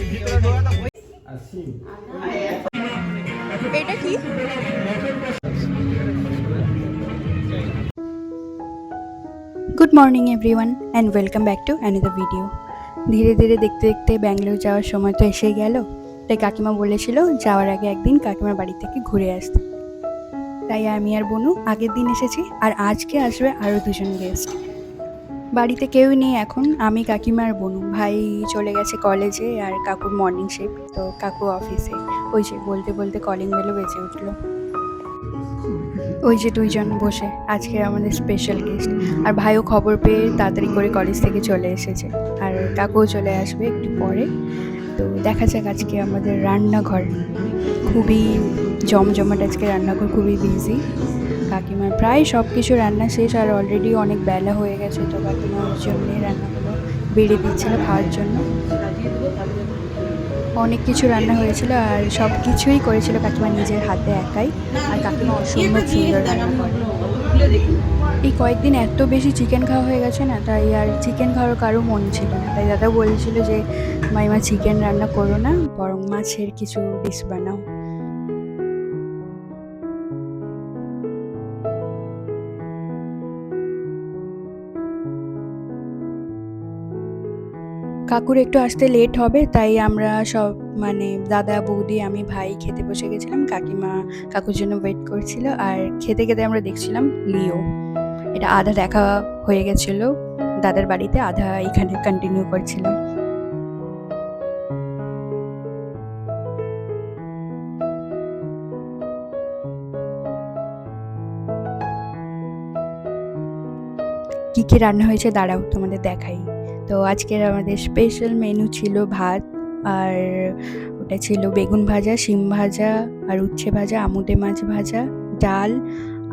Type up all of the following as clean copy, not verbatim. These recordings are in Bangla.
এটা কি? Good morning everyone and welcome back to another video. ধীরে ধীরে দেখতে দেখতে ব্যাঙ্গালোর যাওয়ার সময় তো এসে গেল। তাই কাকিমা বলেছিল যাওয়ার আগে একদিন কাকিমার বাড়ি থেকে ঘুরে আসতে। তাই আমি আর বনু আগের দিন এসেছি, আর আজকে আসবে আরও দুজন গেস্ট। বাড়িতে কেউই নেই এখন, আমি কাকিমা আর বনু। ভাই চলে গেছে কলেজে আর কাকুর মর্নিং শিফট, তো কাকু অফিসে। ওই যে বলতে বলতে কলিং বেলও বেজে উঠলো। ওই যে দুইজন বসে, আজকে আমাদের স্পেশাল গেস্ট। আর ভাইও খবর পেয়ে তাড়াতাড়ি করে কলেজ থেকে চলে এসেছে, আর কাকুও চলে আসবে একটু পরে। তো দেখা যাক আজকে আমাদের রান্নাঘর খুবই জমজমাট, আজকে রান্নাঘর খুবই বিজি। কাকিমার প্রায় সব কিছু রান্না শেষ, আর অলরেডি অনেক বেলা হয়ে গেছে, তো কাকিমার জন্যই রান্নাগুলো বেড়ে দিচ্ছিল খাওয়ার জন্য। অনেক কিছু রান্না হয়েছিল আর সব কিছুই করেছিল কাকিমা নিজের হাতে একাই, আর কাকিমা অসম্ভব সুন্দর রান্না করে। এই কয়েকদিন এত বেশি চিকেন খাওয়া হয়ে গেছে না, তাই আর চিকেন খাওয়ার কারো মন ছিল না। তাই দাদা বলছিল যে মাইমা চিকেন রান্না করো না, বরং মাছের কিছু ডিশ বানাও। কাকুর একটু আসতে লেট হবে, তাই আমরা সব দাদা বৌদি আমি ভাই খেতে বসে গেছিলাম। কাকিমা কাকুর জন্য ওয়েট করছিল, আর খেতে খেতে আমরা দেখছিলাম লিও। এটা আধা দেখা হয়ে গেছিল দাদার বাড়িতে, আধা এখানে কন্টিনিউ করছিলাম। কী কী রান্না হয়েছে দাঁড়াও তোমাদের দেখাই। তো আজকের আমাদের স্পেশাল মেনু ছিল ভাত, আর ওটা ছিল বেগুন ভাজা, শিম ভাজা, আর উচ্ছে ভাজা, আমুদে মাছ ভাজা, ডাল,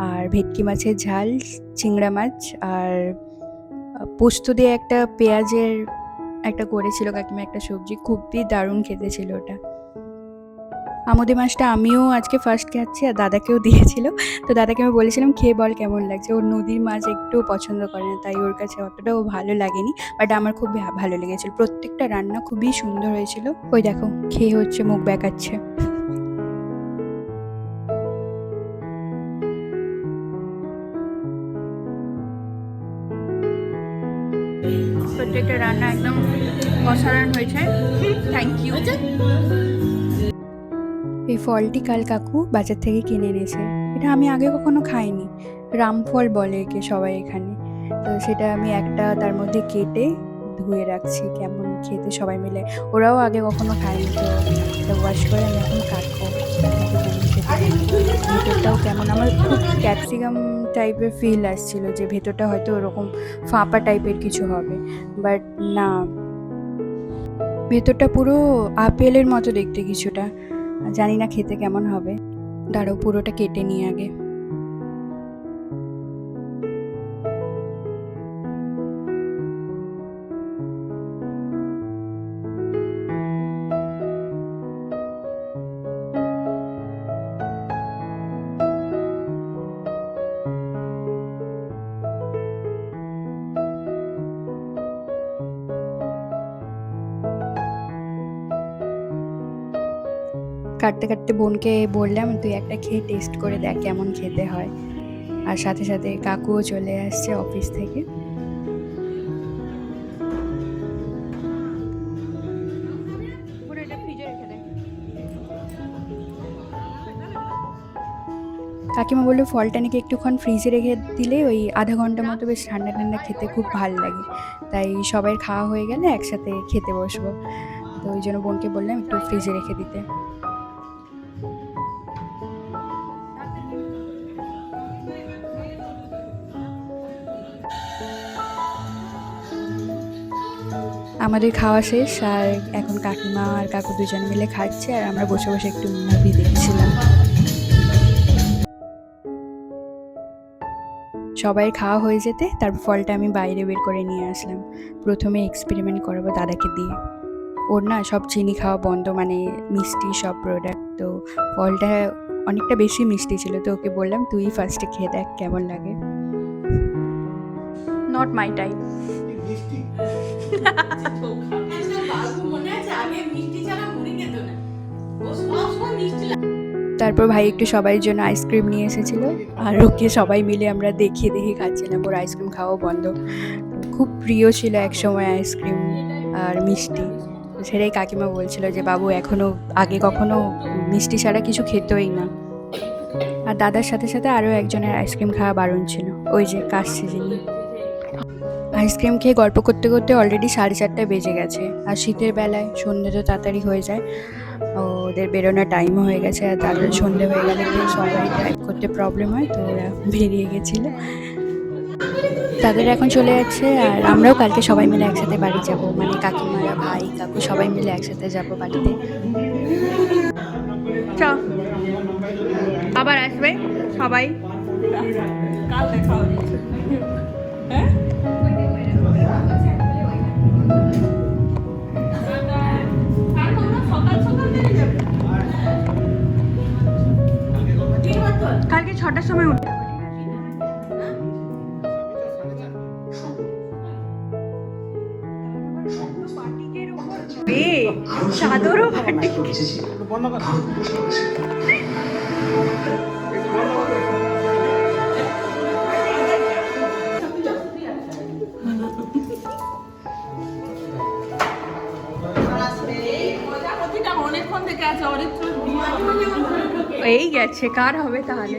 আর ভেটকি মাছের ঝাল, চিংড়া মাছ, আর পোস্ত দিয়ে একটা পেঁয়াজের একটা করেছিল কাকিমা একটা সবজি, খুবই দারুণ খেতে ছিল ওটা। আমুদে মাছটা আমিও আজকে ফার্স্ট খাচ্ছি, আর দাদাকেও দিয়েছিল। তো দাদাকে আমি বলেছিলাম খেয়ে বল কেমন লাগছে। ওর নদীর মাছ একটু পছন্দ করে না, তাই ওর কাছে অতটাও ভালো লাগেনি, বাট আমার খুব ভালো লেগেছিল। প্রত্যেকটা রান্না খুবই সুন্দর হয়েছিল। ওই দেখো খেয়ে হচ্ছে মুখ বেঁকাচ্ছে। প্রত্যেকটা রান্না একদম অসাধারণ হয়েছে। Thank you. এই ফলটি কাল কাকু বাজার থেকে কিনে এনেছে। এটা আমি আগে কখনো খাইনি, রামফল বলে একে সবাই এখানে। তো সেটা আমি একটা তার মধ্যে কেটে ধুয়ে রাখছি, কেমন খেতে সবাই মিলে। ওরাও আগে কখনো খায়নি, তো এটা ওয়াশ করে আমি এখন কাটবো। ভেতরটাও কেমন, আমার খুব ক্যাপসিকাম টাইপের ফিল আসছিল, যে ভেতরটা হয়তো ওরকম ফাঁপা টাইপের কিছু হবে, বাট না, ভেতরটা পুরো আপেলের মতো দেখতে কিছুটা। জানি না খেতে কেমন হবে, দাঁড়াও পুরোটা কেটে নিই আগে। কাটতে কাটতে বোনকে বললাম তুই একটা খেয়ে টেস্ট করে দেখ কেমন খেতে হয়। আর সাথে সাথে কাকুও চলে আসছে অফিস থেকে। কাকিমা বললো ফলটা নাকি একটুক্ষণ ফ্রিজে রেখে দিলে ওই আধা ঘন্টা মতো বেশ ঠান্ডা ঠান্ডা খেতে খুব ভালো লাগে। তাই সবাই খাওয়া হয়ে গেলে একসাথে খেতে বসবো, তো ওই জন্য বোনকে বললাম একটু ফ্রিজে রেখে দিতে। আমাদের খাওয়া শেষ, আর এখন কাকিমা আর কাকু দুজন মিলে খাচ্ছে, আর আমরা বসে বসে একটু মুভি দেখছিলাম। সবাই খাওয়া হয়ে যেতে তারপর ফলটা আমি বাইরে বের করে নিয়ে আসলাম। প্রথমে এক্সপেরিমেন্ট করাবো দাদাকে দিয়ে। ওর না সব চিনি খাওয়া বন্ধ, মিষ্টি সব প্রোডাক্ট। তো ফলটা অনেকটা বেশি মিষ্টি ছিল, তো ওকে বললাম তুই ফার্স্টে খেয়ে দেখ কেমন লাগে। Not my type. তারপর ভাই একটু সবাই জন্য আইসক্রিম নিয়ে এসেছিল, আর ওকে সবাই মিলে আমরা দেখিয়ে দেখিয়ে খাচ্ছিলাম। ওর আইসক্রিম খাওয়া বন্ধ। খুব প্রিয় ছিল একসময় আইসক্রিম আর মিষ্টি। সেটাই কাকিমা বলছিল যে বাবু এখনও আগে কখনো মিষ্টি ছাড়া কিছু খেতই না। আর দাদার সাথে সাথে আরও একজনের আইসক্রিম খাওয়া বারণ ছিল, ওই যে কাশছে যিনি। আইসক্রিম খেয়ে গল্প করতে করতে অলরেডি 4:30 বেজে গেছে। আর শীতের বেলায় সন্ধ্যে তো তাড়াতাড়ি হয়ে যায়, ওদের বেরোনোর টাইমও হয়ে গেছে। আর তাদের সন্ধ্যে হয়ে গেলে সবাই ড্রাইভ করতে প্রবলেম হয়, তো ওরা বেরিয়ে গেছিলো। তাদের এখন চলে যাচ্ছে, আর আমরাও কালকে সবাই মিলে একসাথে বাড়ি যাব, মানে কাকিমারা ভাই কাকু সবাই মিলে একসাথে যাব বাড়িতে। আবার আসবে সবাই। কাল দেখা হবে। হ্যাঁ কালকে 6টার সময় উঠে চাদরও ফাটি। এই গেছে, কার হবে তাহলে?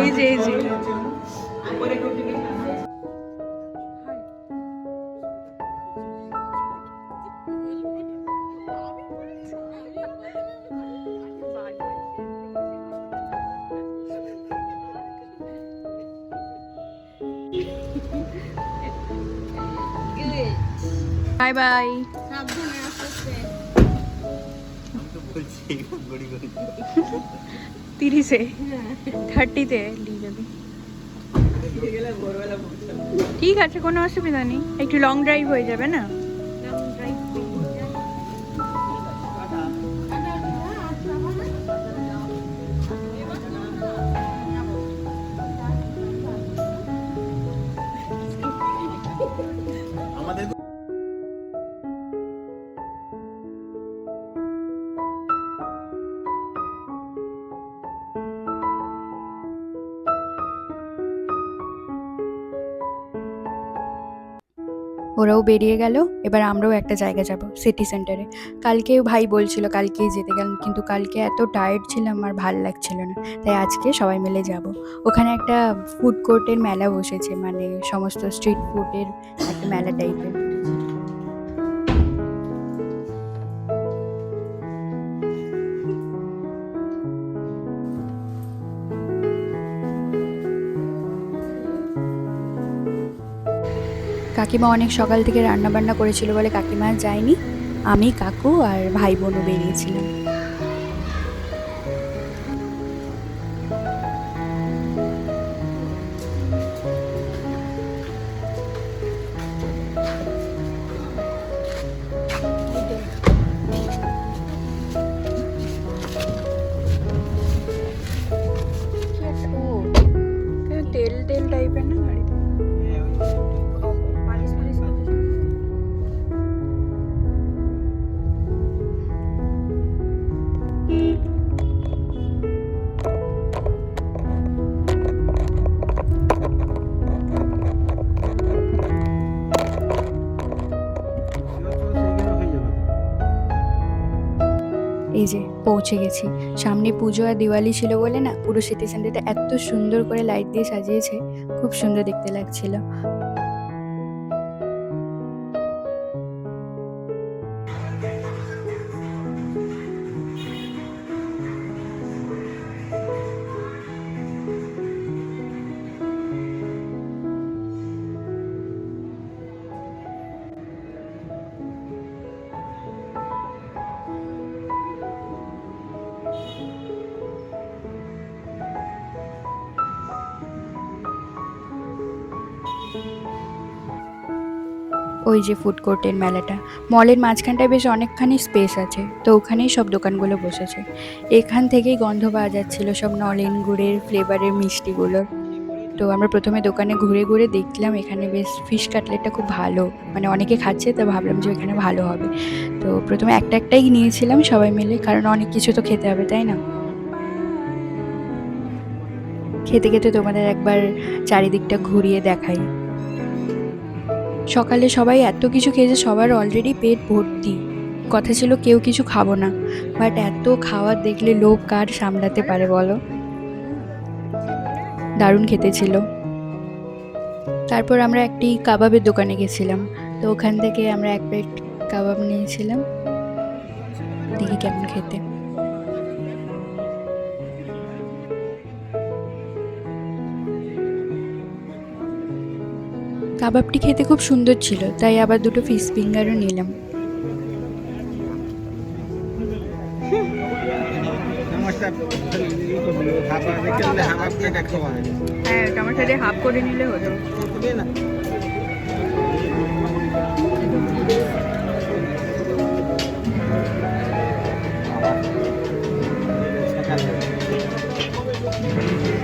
এই যে এই যে বাই বাই। 30-এ 30-তে নিয়ে যাবি। ঠিক আছে, কোনো অসুবিধা নেই, একটু লং ড্রাইভ হয়ে যাবে না। ওরাও বেরিয়ে গেল, এবার আমরাও একটা জায়গা যাব, সিটি সেন্টারে। কালকে ভাই বলছিল কালকেই যেতে গেলাম, কিন্তু কালকে এত টায়ার্ড ছিলাম আর ভাল লাগছিল না, তাই আজকে সবাই মিলে যাব। ওখানে একটা ফুড কোর্টের মেলা বসেছে, মানে সমস্ত স্ট্রিট ফুডের একটা মেলা টাইপের। কাকিমা অনেক সকাল থেকে রান্না বান্না করেছিল বলে কাকিমা যায়নি, আমি কাকু আর ভাই বোনও বেরিয়েছিলাম। তেল তেল টাইপের না গাড়িতে। এই যে পৌঁছে গেছি। সামনে পুজো আর দিওয়ালি ছিল বলে না, পুরো সিটি সেন্টারটা এত সুন্দর করে লাইট দিয়ে সাজিয়েছে, খুব সুন্দর দেখতে লাগছিল। ওই যে ফুড কোর্টের মেলাটা, মলের মাঝখানটায় বেশ অনেকখানি স্পেস আছে, তো ওখানেই সব দোকানগুলো বসেছে। এখান থেকেই গন্ধ পাওয়া যাচ্ছিল সব নলেন গুড়ের ফ্লেভারের মিষ্টিগুলোর। তো আমরা প্রথমে দোকানে ঘুরে ঘুরে দেখলাম এখানে বেশ ফিশ কাটলেটটা খুব ভালো, মানে অনেকে খাচ্ছে, তো ভাবলাম যে এখানে ভালো হবে। তো প্রথমে একটাই নিয়েছিলাম সবাই মিলে, কারণ অনেক কিছু তো খেতে হবে, তাই না? খেতে খেতে তোমাদের একবার চারিদিকটা ঘুরিয়ে দেখাই। সকালে সবাই এত কিছু খেয়েছে, সবার অলরেডি পেট ভর্তি। কথা ছিল কেউ কিছু খাবো না, বাট এত খাওয়ার দেখলে লোভ কার সামলাতে পারে বলো। দারুণ খেতে ছিল। তারপর আমরা একটি কাবাবের দোকানে গেছিলাম, তো ওখান থেকে আমরা এক প্লেট কাবাব নিয়েছিলাম, দেখি কেমন খেতে। কাবাবটি খেতে খুব সুন্দর ছিল, তাই আবার দুটো ফিশ ফিঙ্গারও নিলাম। হ্যাঁ, আমার সাথে হাফ করে নিলে হতো।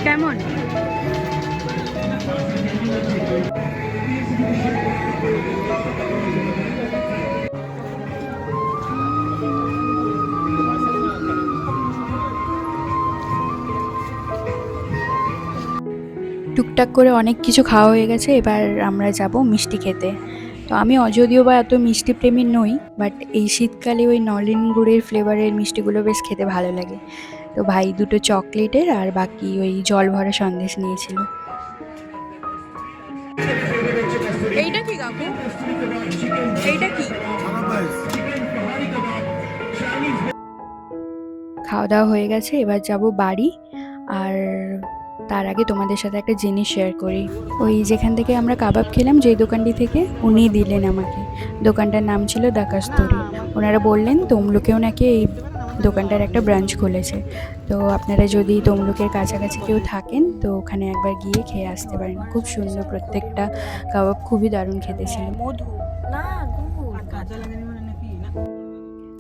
কেমন? টুকটাক করে অনেক কিছু খাওয়া হয়ে গেছে, এবার আমরা যাব মিষ্টি খেতে। তো আমি যদিও বা এত মিষ্টি প্রেমী নই, বাট এই শীতকালে ওই নলেন গুড়ের ফ্লেভারের মিষ্টিগুলো বেশ খেতে ভালো লাগে। তো ভাই দুটো চকলেটের আর বাকি ওই জল ভরা সন্দেশ নিয়েছিল। এইটা কি কাকু? এইটা কি? খাওয়া দাওয়া হয়ে গেছে, এবার যাব বাড়ি। আর তার আগে তোমাদের সাথে একটা জিনিস শেয়ার করি। ওই যেখান থেকে আমরা কাবাব খেলাম, যেই দোকানটি থেকে, উনি দিলেন আমাকে। দোকানটার নাম ছিল দ্য কাস্তুরি। ওনারা বললেন তমলুকেও নাকি এই দোকানটার একটা ব্রাঞ্চ খুলেছে, তো আপনারা যদি তমলুকের কাছাকাছি কেউ থাকেন তো ওখানে একবার গিয়ে খেয়ে আসতে পারেন। খুব সুন্দর, প্রত্যেকটা কাবাব খুবই দারুণ খেতে ছিল। মধু না,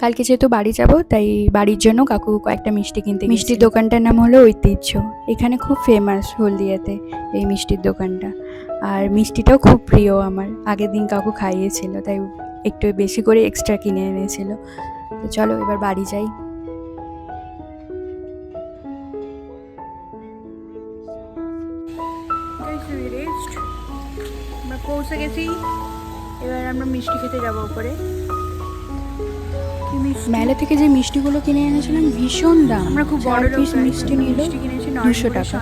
কালকে যেহেতু বাড়ি যাব, তাই বাড়ির জন্য কাকু কয়েকটা মিষ্টি কিনতে। মিষ্টির দোকানটার নাম হলো ঐতিহ্য। এখানে খুব ফেমাস হলদিয়াতে এই মিষ্টির দোকানটা, আর মিষ্টিটাও খুব প্রিয় আমার। আগের দিন কাকু খাইয়েছিল, তাই একটু বেশি করে এক্সট্রা কিনে এনেছিল। তো চলো এবার বাড়ি যাই। আমরা পৌঁছে গেছি, এবার আমরা মিষ্টি খেতে যাবো উপরে। মেলা থেকে যে মিষ্টিগুলো কিনে এনেছিলাম ভীষণ দাম। আমরা খুব বড় পিস মিষ্টি নিল 200 টাকা।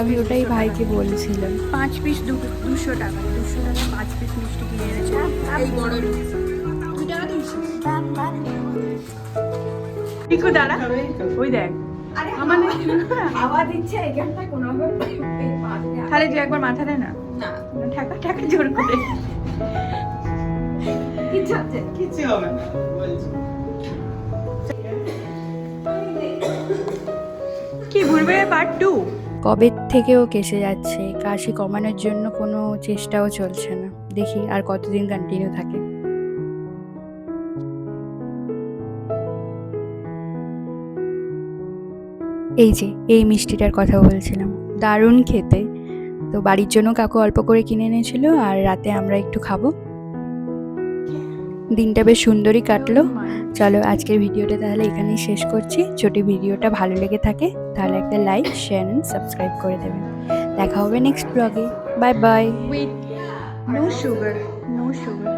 আমি ওটাই ভাইকে বলছিলাম 5 পিস 200 টাকা। 200 টাকা 5 পিস মিষ্টি কিনে এনেছিলাম, এই বড় 2 টাকা 200। দেখো দাঁড়া, ওই দেখ আমাদের হাওয়া দিচ্ছে এখানটা কোনো তাহলে যে একবার মাথা দেয় না, ঠাকা ঠাকা জোর করে কিছু হবে না বলছি। কি ঘুরবে পার্ট 2? কবে থেকেও কেসে যাচ্ছে, কাশি কমানোর জন্য কোনো চেষ্টাও চলছে না। দেখি আর কতদিন কন্টিনিউ থাকে। এই যে এই মিষ্টিটার কথা বলছিলাম, দারুণ খেতে। তো বাড়ির জন্য কাকু অল্প করে কিনে এনেছিল, আর রাতে আমরা একটু খাবো। দিনটা বেশ সুন্দরই কাটলো। চলো আজকের ভিডিওটা তাহলে এখানেই শেষ করছি। যদি ভিডিওটা ভালো লেগে থাকে তাহলে একটা লাইক, শেয়ার এন্ড সাবস্ক্রাইব করে দেবেন। দেখা হবে নেক্সট ব্লগে। Bye bye. With no sugar, no sugar.